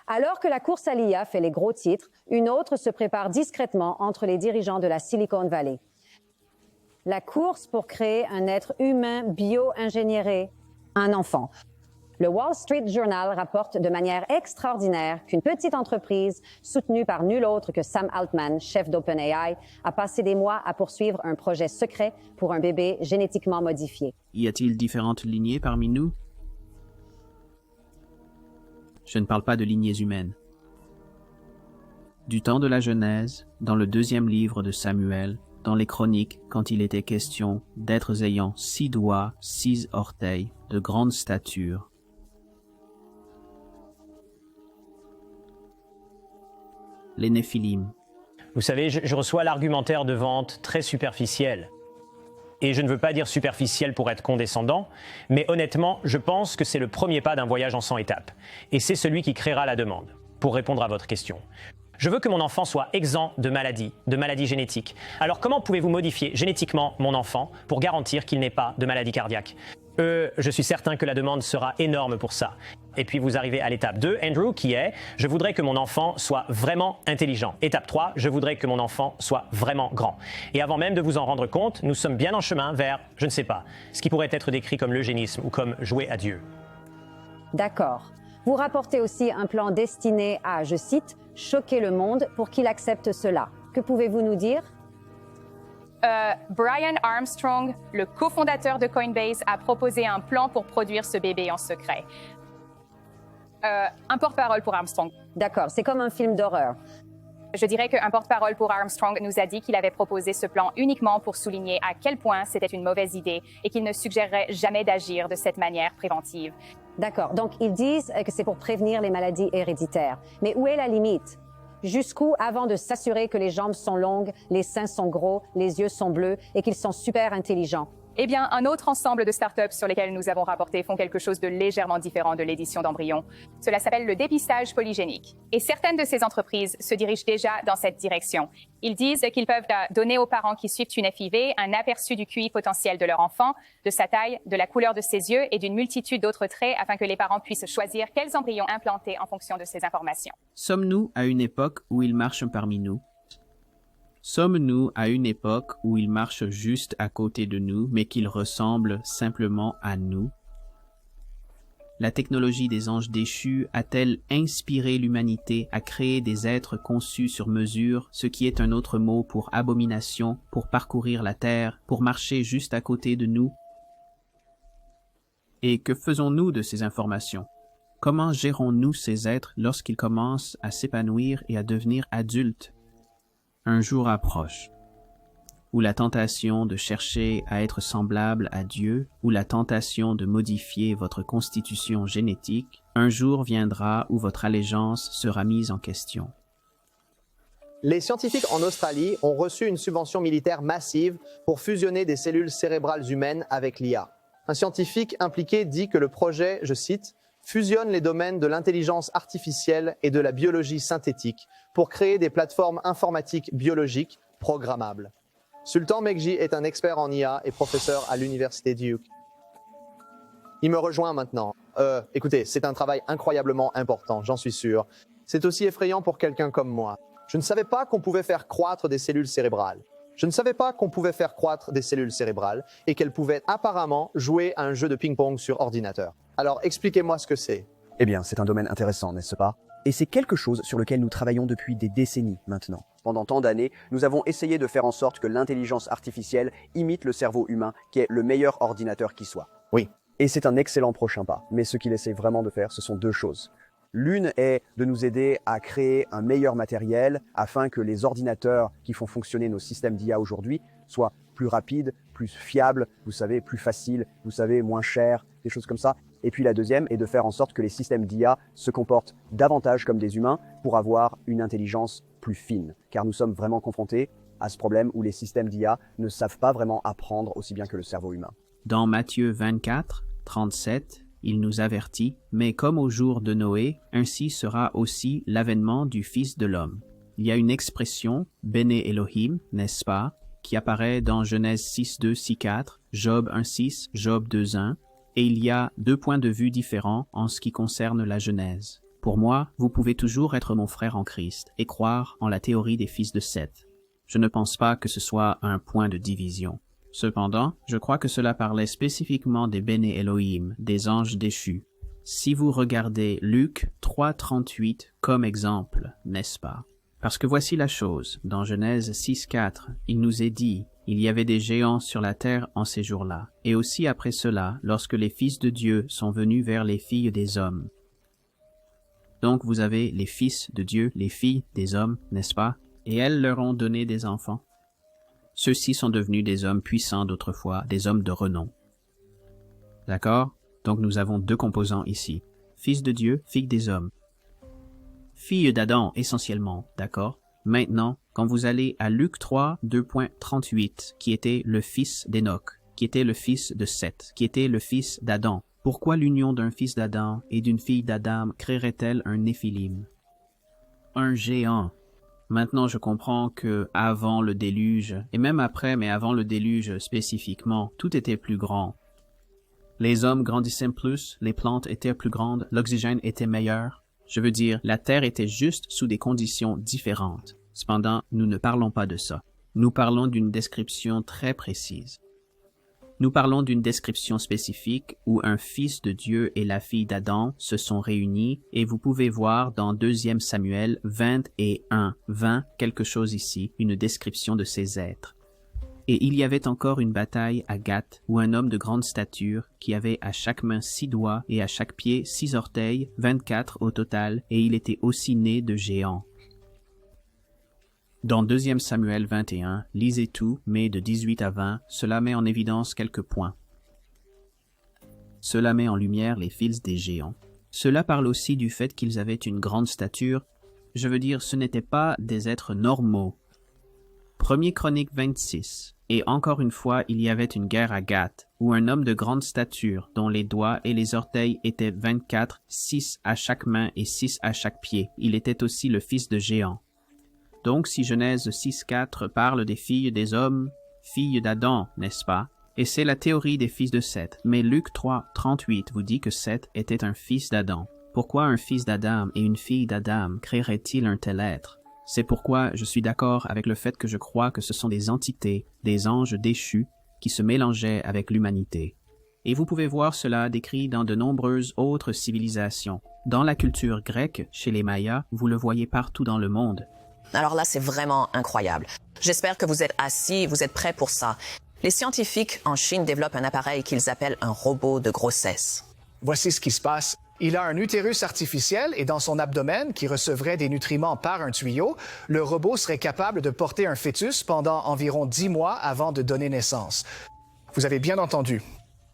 Alors que la course à l'IA fait les gros titres, une autre se prépare discrètement entre les dirigeants de la Silicon Valley. La course pour créer un être humain bio-ingénieré, un enfant. Le Wall Street Journal rapporte de manière extraordinaire qu'une petite entreprise, soutenue par nul autre que Sam Altman, chef d'OpenAI, a passé des mois à poursuivre un projet secret pour un bébé génétiquement modifié. Y a-t-il différentes lignées parmi nous? Je ne parle pas de lignées humaines. Du temps de la Genèse, dans le 2e livre de Samuel, dans les Chroniques, quand il était question d'êtres ayant 6 doigts, 6 orteils, de grande stature. Les Néphilim. Vous savez, je reçois l'argumentaire de vente très superficiel. Et je ne veux pas dire superficiel pour être condescendant, mais honnêtement, je pense que c'est le premier pas d'un voyage en 100 étapes. Et c'est celui qui créera la demande, pour répondre à votre question. Je veux que mon enfant soit exempt de maladies génétiques. Alors comment pouvez-vous modifier génétiquement mon enfant pour garantir qu'il n'ait pas de maladie cardiaque? Je suis certain que la demande sera énorme pour ça. Et puis vous arrivez à l'étape 2, Andrew, qui est « Je voudrais que mon enfant soit vraiment intelligent ». Étape 3, « Je voudrais que mon enfant soit vraiment grand ». Et avant même de vous en rendre compte, nous sommes bien en chemin vers, je ne sais pas, ce qui pourrait être décrit comme l'eugénisme ou comme jouer à Dieu. D'accord. Vous rapportez aussi un plan destiné à, je cite, « choquer le monde pour qu'il accepte cela ». Que pouvez-vous nous dire? Brian Armstrong, le cofondateur de Coinbase, a proposé un plan pour produire ce bébé en secret. Un porte-parole pour Armstrong. D'accord, c'est comme un film d'horreur. Je dirais qu'un porte-parole pour Armstrong nous a dit qu'il avait proposé ce plan uniquement pour souligner à quel point c'était une mauvaise idée et qu'il ne suggérerait jamais d'agir de cette manière préventive. D'accord, donc ils disent que c'est pour prévenir les maladies héréditaires. Mais où est la limite? Jusqu'où avant de s'assurer que les jambes sont longues, les seins sont gros, les yeux sont bleus et qu'ils sont super intelligents? Eh bien, un autre ensemble de startups sur lesquelles nous avons rapporté font quelque chose de légèrement différent de l'édition d'embryons. Cela s'appelle le dépistage polygénique. Et certaines de ces entreprises se dirigent déjà dans cette direction. Ils disent qu'ils peuvent donner aux parents qui suivent une FIV un aperçu du QI potentiel de leur enfant, de sa taille, de la couleur de ses yeux et d'une multitude d'autres traits afin que les parents puissent choisir quels embryons implanter en fonction de ces informations. Sommes-nous à une époque où ils marchent parmi nous? Sommes-nous à une époque où ils marchent juste à côté de nous, mais qu'ils ressemblent simplement à nous? La technologie des anges déchus a-t-elle inspiré l'humanité à créer des êtres conçus sur mesure, ce qui est un autre mot pour abomination, pour parcourir la terre, pour marcher juste à côté de nous? Et que faisons-nous de ces informations? Comment gérons-nous ces êtres lorsqu'ils commencent à s'épanouir et à devenir adultes? Un jour approche, où la tentation de chercher à être semblable à Dieu, ou la tentation de modifier votre constitution génétique, un jour viendra où votre allégeance sera mise en question. Les scientifiques en Australie ont reçu une subvention militaire massive pour fusionner des cellules cérébrales humaines avec l'IA. Un scientifique impliqué dit que le projet, je cite, fusionne les domaines de l'intelligence artificielle et de la biologie synthétique pour créer des plateformes informatiques biologiques programmables. Sultan Mekji est un expert en IA et professeur à l'université Duke. Il me rejoint maintenant. Écoutez, c'est un travail incroyablement important, j'en suis sûr. C'est aussi effrayant pour quelqu'un comme moi. Je ne savais pas qu'on pouvait faire croître des cellules cérébrales. Je ne savais pas qu'on pouvait faire croître des cellules cérébrales et qu'elles pouvaient apparemment jouer à un jeu de ping-pong sur ordinateur. Alors expliquez-moi ce que c'est. Eh bien, c'est un domaine intéressant, n'est-ce pas? Et c'est quelque chose sur lequel nous travaillons depuis des décennies maintenant. Pendant tant d'années, nous avons essayé de faire en sorte que l'intelligence artificielle imite le cerveau humain, qui est le meilleur ordinateur qui soit. Oui. Et c'est un excellent prochain pas. Mais ce qu'il essaie vraiment de faire, ce sont deux choses. L'une est de nous aider à créer un meilleur matériel afin que les ordinateurs qui font fonctionner nos systèmes d'IA aujourd'hui soient plus rapides, plus fiables, vous savez, plus faciles, vous savez, moins chers, des choses comme ça. Et puis la deuxième est de faire en sorte que les systèmes d'IA se comportent davantage comme des humains pour avoir une intelligence plus fine. Car nous sommes vraiment confrontés à ce problème où les systèmes d'IA ne savent pas vraiment apprendre aussi bien que le cerveau humain. Dans Matthieu 24, 37, il nous avertit, « Mais comme au jour de Noé, ainsi sera aussi l'avènement du Fils de l'homme. » Il y a une expression, « Bene Elohim », n'est-ce pas, qui apparaît dans Genèse 6, 2, 6, 4, Job 1, 6, Job 2, 1, et il y a deux points de vue différents en ce qui concerne la Genèse. Pour moi, vous pouvez toujours être mon frère en Christ et croire en la théorie des fils de Seth. Je ne pense pas que ce soit un point de division. Cependant, je crois que cela parlait spécifiquement des Béné Elohim, des anges déchus. Si vous regardez Luc 3,38 comme exemple, n'est-ce pas? Parce que voici la chose, dans Genèse 6,4, il nous est dit, il y avait des géants sur la terre en ces jours-là, et aussi après cela, lorsque les fils de Dieu sont venus vers les filles des hommes. Donc vous avez les fils de Dieu, les filles des hommes, n'est-ce pas? Et elles leur ont donné des enfants. Ceux-ci sont devenus des hommes puissants d'autrefois, des hommes de renom. D'accord? Donc nous avons deux composants ici. Fils de Dieu, fille des hommes. Fille d'Adam, essentiellement, d'accord? Maintenant, quand vous allez à Luc 3, 2.38, qui était le fils d'Enoch, qui était le fils de Seth, qui était le fils d'Adam, pourquoi l'union d'un fils d'Adam et d'une fille d'Adam créerait-elle un Néphilim? Un géant. Maintenant, je comprends que avant le déluge, et même après, mais avant le déluge spécifiquement, tout était plus grand. Les hommes grandissaient plus, les plantes étaient plus grandes, l'oxygène était meilleur. Je veux dire, la Terre était juste sous des conditions différentes. Cependant, nous ne parlons pas de ça. Nous parlons d'une description très précise. Nous parlons d'une description spécifique où un fils de Dieu et la fille d'Adam se sont réunis et vous pouvez voir dans 2 Samuel 21, 20 quelque chose ici, une description de ces êtres. Et il y avait encore une bataille à Gath où un homme de grande stature qui avait à chaque main 6 doigts et à chaque pied 6 orteils, 24 au total, et il était aussi né de géant. Dans 2 Samuel 21, lisez tout, mais de 18 à 20, cela met en évidence quelques points. Cela met en lumière les fils des géants. Cela parle aussi du fait qu'ils avaient une grande stature. Je veux dire, ce n'étaient pas des êtres normaux. 1er Chronique 26. Et encore une fois, il y avait une guerre à Gath, où un homme de grande stature, dont les doigts et les orteils étaient 24, 6 à chaque main et 6 à chaque pied. Il était aussi le fils de géant. Donc, si Genèse 6.4 parle des filles des hommes, filles d'Adam, n'est-ce pas? Et c'est la théorie des fils de Seth. Mais Luc 3.38 vous dit que Seth était un fils d'Adam. Pourquoi un fils d'Adam et une fille d'Adam créerait-il un tel être? C'est pourquoi je suis d'accord avec le fait que je crois que ce sont des entités, des anges déchus, qui se mélangeaient avec l'humanité. Et vous pouvez voir cela décrit dans de nombreuses autres civilisations. Dans la culture grecque, chez les Mayas, vous le voyez partout dans le monde. Alors là, c'est vraiment incroyable. J'espère que vous êtes assis, vous êtes prêts pour ça. Les scientifiques en Chine développent un appareil qu'ils appellent un robot de grossesse. Voici ce qui se passe. Il a un utérus artificiel et dans son abdomen, qui recevrait des nutriments par un tuyau, le robot serait capable de porter un fœtus pendant environ 10 mois avant de donner naissance. Vous avez bien entendu.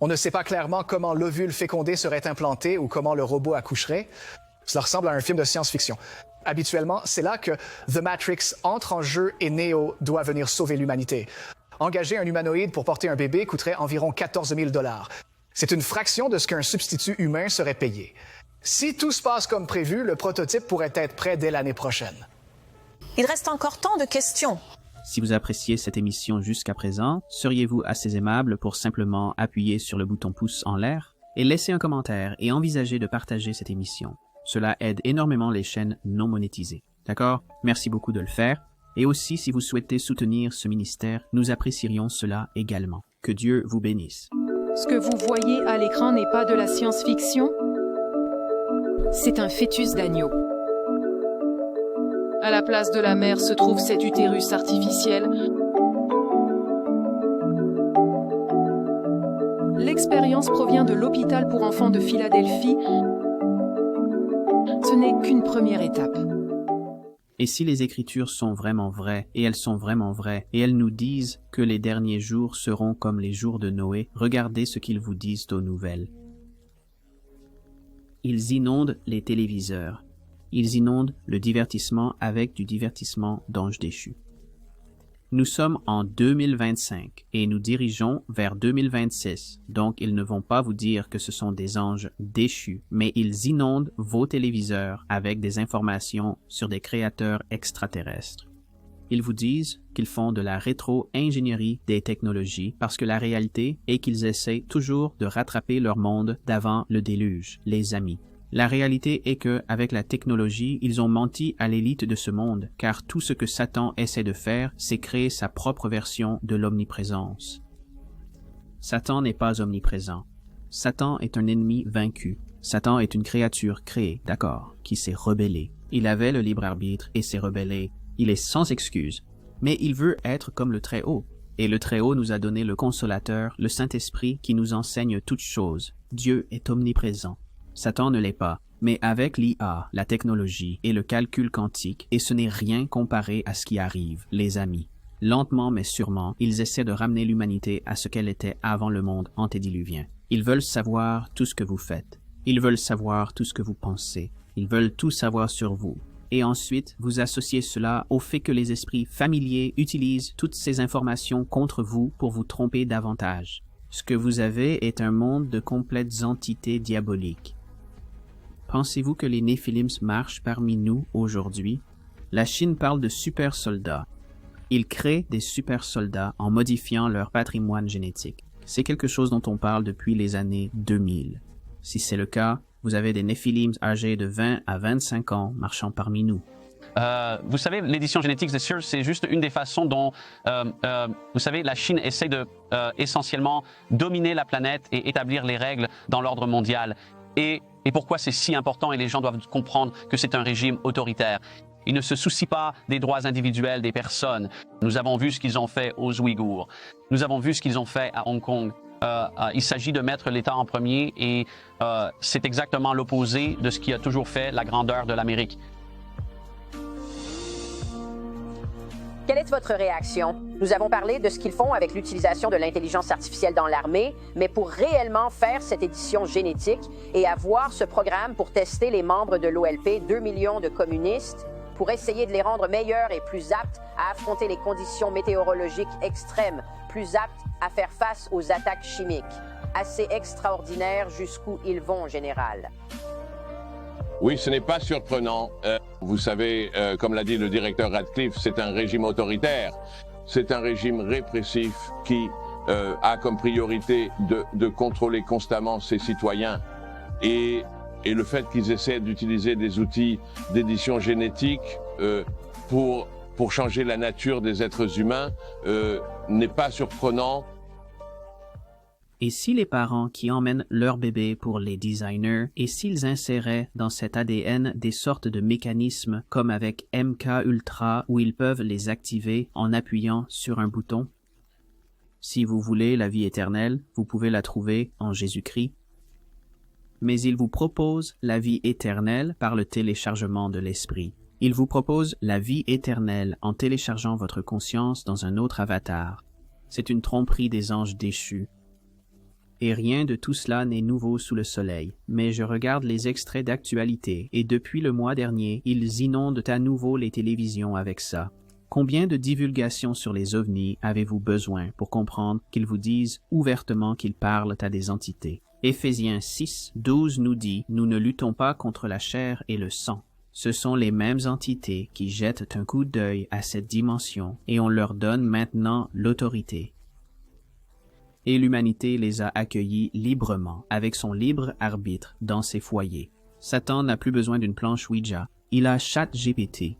On ne sait pas clairement comment l'ovule fécondé serait implanté ou comment le robot accoucherait. Cela ressemble à un film de science-fiction. Habituellement, c'est là que The Matrix entre en jeu et Neo doit venir sauver l'humanité. Engager un humanoïde pour porter un bébé coûterait environ 14 000 $. C'est une fraction de ce qu'un substitut humain serait payé. Si tout se passe comme prévu, le prototype pourrait être prêt dès l'année prochaine. Il reste encore tant de questions. Si vous appréciez cette émission jusqu'à présent, seriez-vous assez aimable pour simplement appuyer sur le bouton pouce en l'air et laisser un commentaire et envisager de partager cette émission? Cela aide énormément les chaînes non monétisées. D'accord? Merci beaucoup de le faire. Et aussi, si vous souhaitez soutenir ce ministère, nous apprécierions cela également. Que Dieu vous bénisse. Ce que vous voyez à l'écran n'est pas de la science-fiction. C'est un fœtus d'agneau. À la place de la mère se trouve cet utérus artificiel. L'expérience provient de l'hôpital pour enfants de Philadelphie. Ce n'est qu'une première étape. Et si les Écritures sont vraiment vraies, et elles sont vraiment vraies, et elles nous disent que les derniers jours seront comme les jours de Noé, regardez ce qu'ils vous disent aux nouvelles. Ils inondent les téléviseurs. Ils inondent le divertissement avec du divertissement d'anges déchus. Nous sommes en 2025 et nous dirigeons vers 2026, donc ils ne vont pas vous dire que ce sont des anges déchus, mais ils inondent vos téléviseurs avec des informations sur des créateurs extraterrestres. Ils vous disent qu'ils font de la rétro-ingénierie des technologies parce que la réalité est qu'ils essaient toujours de rattraper leur monde d'avant le déluge, les amis. La réalité est que, avec la technologie, ils ont menti à l'élite de ce monde, car tout ce que Satan essaie de faire, c'est créer sa propre version de l'omniprésence. Satan n'est pas omniprésent. Satan est un ennemi vaincu. Satan est une créature créée, d'accord, qui s'est rebellée. Il avait le libre arbitre et s'est rebellé. Il est sans excuse. Mais il veut être comme le Très-Haut. Et le Très-Haut nous a donné le Consolateur, le Saint-Esprit qui nous enseigne toutes choses. Dieu est omniprésent. Satan ne l'est pas, mais avec l'IA, la technologie et le calcul quantique, et ce n'est rien comparé à ce qui arrive, les amis. Lentement mais sûrement, ils essaient de ramener l'humanité à ce qu'elle était avant le monde antédiluvien. Ils veulent savoir tout ce que vous faites. Ils veulent savoir tout ce que vous pensez. Ils veulent tout savoir sur vous. Et ensuite, vous associez cela au fait que les esprits familiers utilisent toutes ces informations contre vous pour vous tromper davantage. Ce que vous avez est un monde de complètes entités diaboliques. Pensez-vous que les Néphilims marchent parmi nous aujourd'hui? La Chine parle de super soldats. Ils créent des super soldats en modifiant leur patrimoine génétique. C'est quelque chose dont on parle depuis les années 2000. Si c'est le cas, vous avez des Néphilims âgés de 20 à 25 ans marchant parmi nous. Vous savez, l'édition génétique, c'est sûr, c'est juste une des façons dont, vous savez, la Chine essaie de essentiellement dominer la planète et établir les règles dans l'ordre mondial. Et pourquoi c'est si important et les gens doivent comprendre que c'est un régime autoritaire. Ils ne se soucient pas des droits individuels des personnes. Nous avons vu ce qu'ils ont fait aux Ouïghours. Nous avons vu ce qu'ils ont fait à Hong Kong. Il s'agit de mettre l'État en premier et c'est exactement l'opposé de ce qui a toujours fait la grandeur de l'Amérique. Quelle est votre réaction? Nous avons parlé de ce qu'ils font avec l'utilisation de l'intelligence artificielle dans l'armée, mais pour réellement faire cette édition génétique et avoir ce programme pour tester les membres de l'OLP, 2 millions de communistes, pour essayer de les rendre meilleurs et plus aptes à affronter les conditions météorologiques extrêmes, plus aptes à faire face aux attaques chimiques. Assez extraordinaire jusqu'où ils vont, général. Oui, ce n'est pas surprenant. Vous savez, comme l'a dit le directeur Radcliffe, c'est un régime autoritaire. C'est un régime répressif qui a comme priorité de contrôler constamment ses citoyens. Et le fait qu'ils essaient d'utiliser des outils d'édition génétique pour changer la nature des êtres humains n'est pas surprenant. Et si les parents qui emmènent leur bébé pour les designers, et s'ils inséraient dans cet ADN des sortes de mécanismes comme avec MK Ultra où ils peuvent les activer en appuyant sur un bouton? Si vous voulez la vie éternelle, vous pouvez la trouver en Jésus-Christ. Mais il vous propose la vie éternelle par le téléchargement de l'esprit. Il vous propose la vie éternelle en téléchargeant votre conscience dans un autre avatar. C'est une tromperie des anges déchus. Et rien de tout cela n'est nouveau sous le soleil, mais je regarde les extraits d'actualité, et depuis le mois dernier, ils inondent à nouveau les télévisions avec ça. Combien de divulgations sur les ovnis avez-vous besoin pour comprendre qu'ils vous disent ouvertement qu'ils parlent à des entités? Éphésiens 6, 12 nous dit « Nous ne luttons pas contre la chair et le sang. » Ce sont les mêmes entités qui jettent un coup d'œil à cette dimension, et on leur donne maintenant l'autorité. Et l'humanité les a accueillis librement, avec son libre arbitre, dans ses foyers. Satan n'a plus besoin d'une planche Ouija, il a ChatGPT.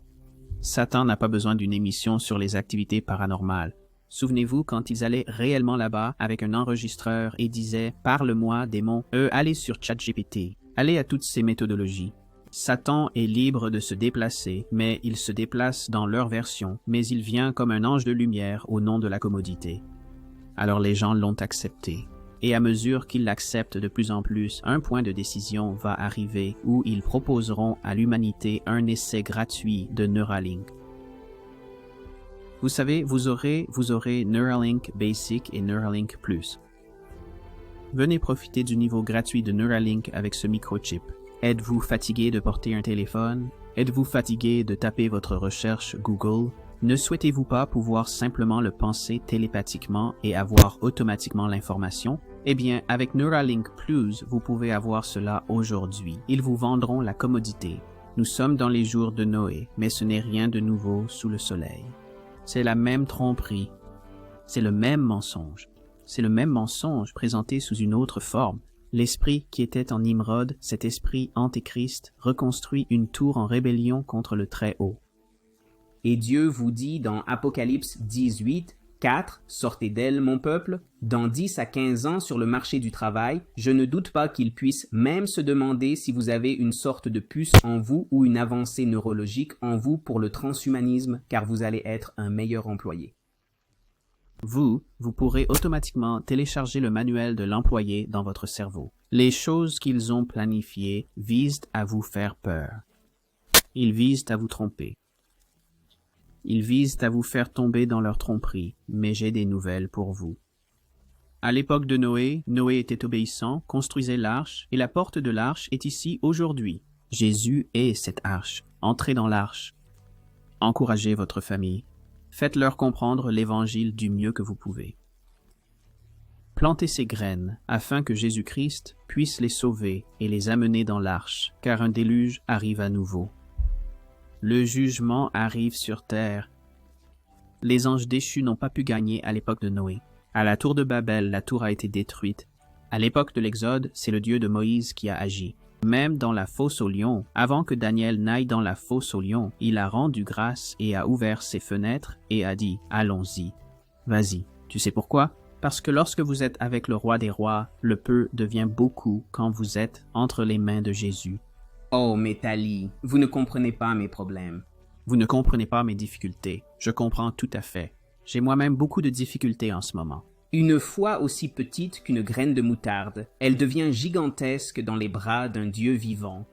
Satan n'a pas besoin d'une émission sur les activités paranormales. Souvenez-vous quand ils allaient réellement là-bas avec un enregistreur et disaient « Parle-moi, démon ». Allez sur ChatGPT, allez à toutes ces méthodologies. Satan est libre de se déplacer, mais il se déplace dans leur version, mais il vient comme un ange de lumière au nom de la commodité. Alors les gens l'ont accepté. Et à mesure qu'ils l'acceptent de plus en plus, un point de décision va arriver où ils proposeront à l'humanité un essai gratuit de Neuralink. Vous savez, vous aurez Neuralink Basic et Neuralink Plus. Venez profiter du niveau gratuit de Neuralink avec ce microchip. Êtes-vous fatigué de porter un téléphone? Êtes-vous fatigué de taper votre recherche Google? Ne souhaitez-vous pas pouvoir simplement le penser télépathiquement et avoir automatiquement l'information? Eh bien, avec Neuralink Plus, vous pouvez avoir cela aujourd'hui. Ils vous vendront la commodité. Nous sommes dans les jours de Noé, mais ce n'est rien de nouveau sous le soleil. C'est la même tromperie. C'est le même mensonge. C'est le même mensonge présenté sous une autre forme. L'esprit qui était en Nimrod, cet esprit antéchrist, reconstruit une tour en rébellion contre le Très-Haut. Et Dieu vous dit dans Apocalypse 18, 4, « Sortez d'elle, mon peuple ». Dans 10 à 15 ans sur le marché du travail, je ne doute pas qu'il puisse même se demander si vous avez une sorte de puce en vous ou une avancée neurologique en vous pour le transhumanisme, car vous allez être un meilleur employé. Vous pourrez automatiquement télécharger le manuel de l'employé dans votre cerveau. Les choses qu'ils ont planifiées visent à vous faire peur. Ils visent à vous tromper. Ils visent à vous faire tomber dans leur tromperie, mais j'ai des nouvelles pour vous. À l'époque de Noé, Noé était obéissant, construisait l'arche, et la porte de l'arche est ici aujourd'hui. Jésus est cette arche. Entrez dans l'arche. Encouragez votre famille. Faites-leur comprendre l'Évangile du mieux que vous pouvez. Plantez ces graines afin que Jésus-Christ puisse les sauver et les amener dans l'arche, car un déluge arrive à nouveau. Le jugement arrive sur terre. Les anges déchus n'ont pas pu gagner à l'époque de Noé. À la tour de Babel, la tour a été détruite. À l'époque de l'Exode, c'est le Dieu de Moïse qui a agi. Même dans la fosse au lion, avant que Daniel n'aille dans la fosse au lion, il a rendu grâce et a ouvert ses fenêtres et a dit « Allons-y, vas-y ». Tu sais pourquoi? Parce que lorsque vous êtes avec le roi des rois, le peu devient beaucoup quand vous êtes entre les mains de Jésus. Oh, mais Tali, vous ne comprenez pas mes problèmes. Vous ne comprenez pas mes difficultés. Je comprends tout à fait. J'ai moi-même beaucoup de difficultés en ce moment. Une foi aussi petite qu'une graine de moutarde, elle devient gigantesque dans les bras d'un Dieu vivant.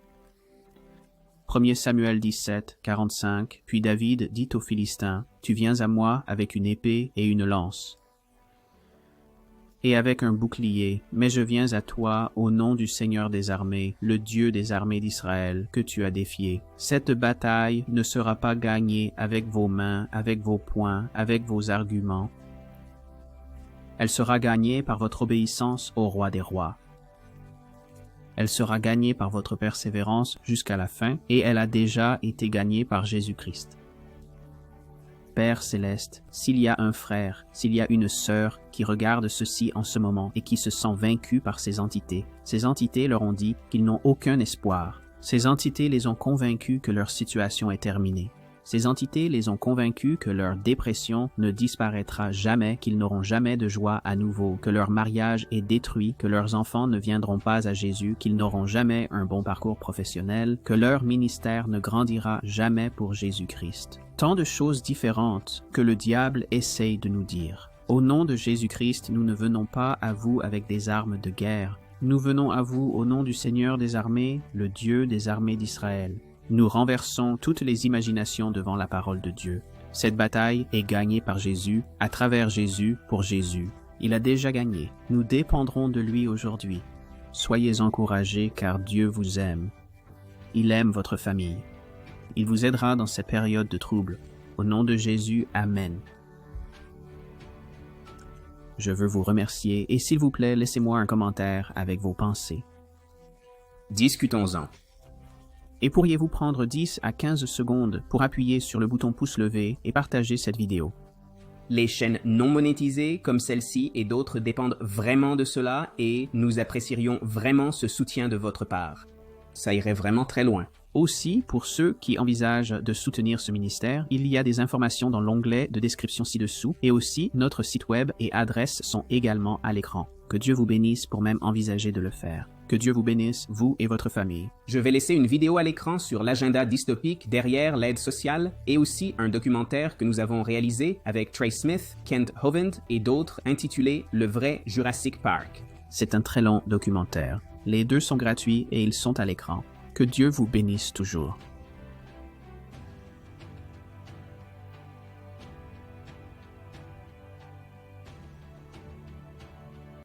1 Samuel 17, 45, puis David dit aux Philistins, « Tu viens à moi avec une épée et une lance, et avec un bouclier, mais je viens à toi au nom du Seigneur des armées, le Dieu des armées d'Israël, que tu as défié. Cette bataille ne sera pas gagnée avec vos mains, avec vos poings, avec vos arguments. Elle sera gagnée par votre obéissance au roi des rois. Elle sera gagnée par votre persévérance jusqu'à la fin, et elle a déjà été gagnée par Jésus-Christ. Père céleste, s'il y a un frère, s'il y a une sœur qui regarde ceci en ce moment et qui se sent vaincu par ces entités leur ont dit qu'ils n'ont aucun espoir. Ces entités les ont convaincus que leur situation est terminée. Ces entités les ont convaincus que leur dépression ne disparaîtra jamais, qu'ils n'auront jamais de joie à nouveau, que leur mariage est détruit, que leurs enfants ne viendront pas à Jésus, qu'ils n'auront jamais un bon parcours professionnel, que leur ministère ne grandira jamais pour Jésus-Christ. Tant de choses différentes que le diable essaye de nous dire. Au nom de Jésus-Christ, nous ne venons pas à vous avec des armes de guerre. Nous venons à vous au nom du Seigneur des armées, le Dieu des armées d'Israël. Nous renversons toutes les imaginations devant la parole de Dieu. Cette bataille est gagnée par Jésus, à travers Jésus, pour Jésus. Il a déjà gagné. Nous dépendrons de lui aujourd'hui. Soyez encouragés car Dieu vous aime. Il aime votre famille. Il vous aidera dans cette période de trouble. Au nom de Jésus, Amen. Je veux vous remercier et s'il vous plaît, laissez-moi un commentaire avec vos pensées. Discutons-en. Et pourriez-vous prendre 10 à 15 secondes pour appuyer sur le bouton pouce levé et partager cette vidéo? Les chaînes non monétisées comme celle-ci et d'autres dépendent vraiment de cela et nous apprécierions vraiment ce soutien de votre part. Ça irait vraiment très loin. Aussi, pour ceux qui envisagent de soutenir ce ministère, il y a des informations dans l'onglet de description ci-dessous et aussi notre site web et adresse sont également à l'écran. Que Dieu vous bénisse pour même envisager de le faire. Que Dieu vous bénisse, vous et votre famille. Je vais laisser une vidéo à l'écran sur l'agenda dystopique derrière l'aide sociale et aussi un documentaire que nous avons réalisé avec Trey Smith, Kent Hovind et d'autres intitulé « Le vrai Jurassic Park ». C'est un très long documentaire. Les deux sont gratuits et ils sont à l'écran. Que Dieu vous bénisse toujours.